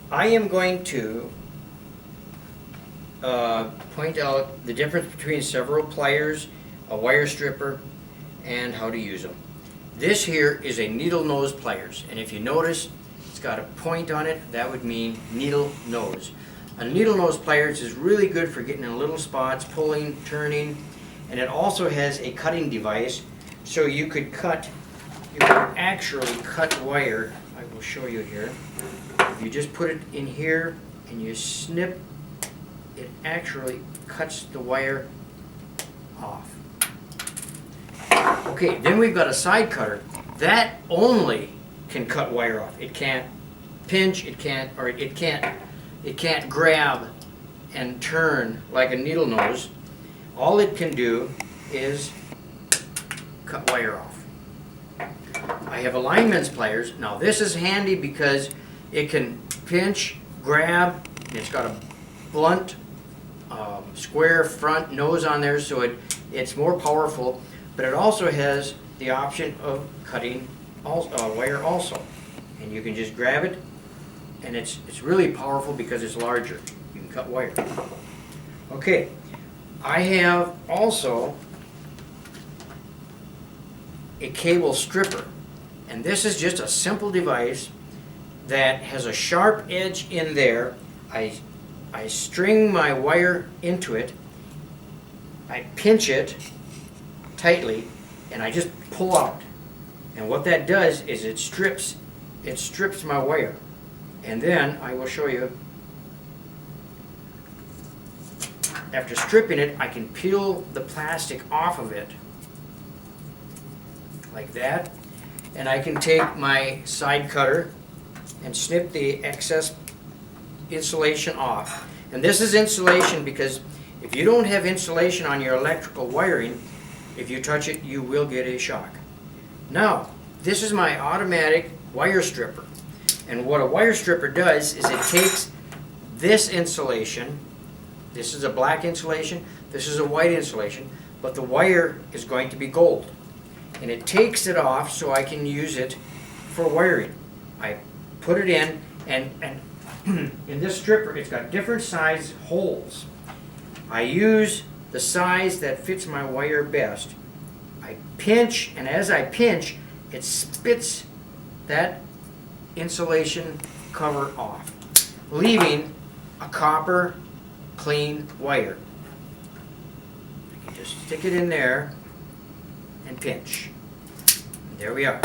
I am going to point out the difference between several pliers, a wire stripper, and how to use them. This here is a needle nose pliers, and if you notice, it's got a point on it. That would mean needle nose. A needle nose pliers is really good for getting in little spots, pulling, turning, and it also has a cutting device, so you could actually cut wire. I will show you here. If you just put it in here and you snip, it actually cuts the wire off. Okay, then we've got a side cutter. That only can cut wire off. It can't pinch, it can't grab and turn like a needle nose. All it can do is cut wire off. I have a lineman's pliers. Now this is handy because it can pinch, grab, and it's got a blunt, square front nose on there, so it's more powerful, but it also has the option of cutting wire also. And you can just grab it, and it's really powerful because it's larger. You can cut wire. Okay, I have also a cable stripper, and this is just a simple device that has a sharp edge in there. I string my wire into it, I pinch it tightly, and I just pull out. And what that does is it strips my wire. And then I will show you, after stripping it, I can peel the plastic off of it like that, and I can take my side cutter and snip the excess insulation off. And this is insulation because if you don't have insulation on your electrical wiring, if you touch it, you will get a shock. Now, this is my automatic wire stripper. And what a wire stripper does is it takes this insulation, this is a black insulation, this is a white insulation, but the wire is going to be gold. And it takes it off so I can use it for wiring. I put it in, and in this stripper, it's got different size holes. I use the size that fits my wire best. I pinch, and as I pinch, it spits that insulation cover off, leaving a copper clean wire. I can just stick it in there and pinch. There we are.